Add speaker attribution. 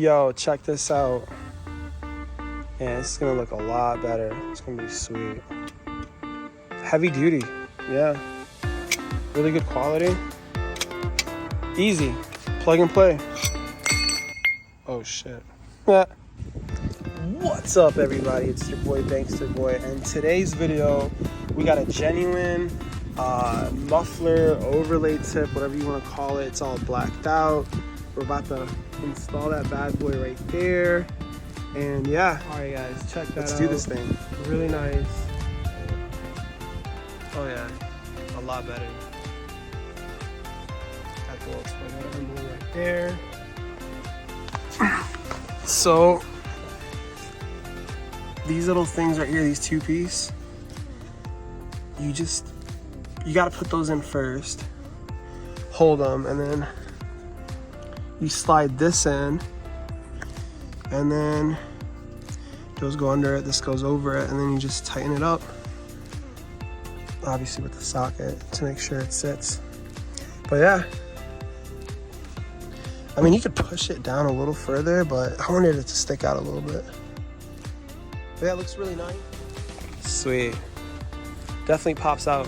Speaker 1: Yo, check this out. Yeah, this is gonna look a lot better. It's gonna be sweet. Heavy duty, yeah. Really good quality. Easy, plug and play. Oh shit. What's up everybody, it's your boy Bankster Boy, and today's video we got a genuine muffler, overlay tip, whatever you want to call it. It's all blacked out. We're about to install that bad boy right there, and yeah, all right guys, check that out. Let's do this thing. Really nice. Oh yeah, a lot better. Got the little spoiler emblem right there. So these little things right here, these two-piece, you gotta put those in first, hold them, and then you slide this in, and then those go under it, this goes over it, and then you just tighten it up, obviously with the socket to make sure it sits. But yeah, I mean, you could push it down a little further, but I wanted it to stick out a little bit. But yeah, it looks really nice. Sweet. Definitely pops out.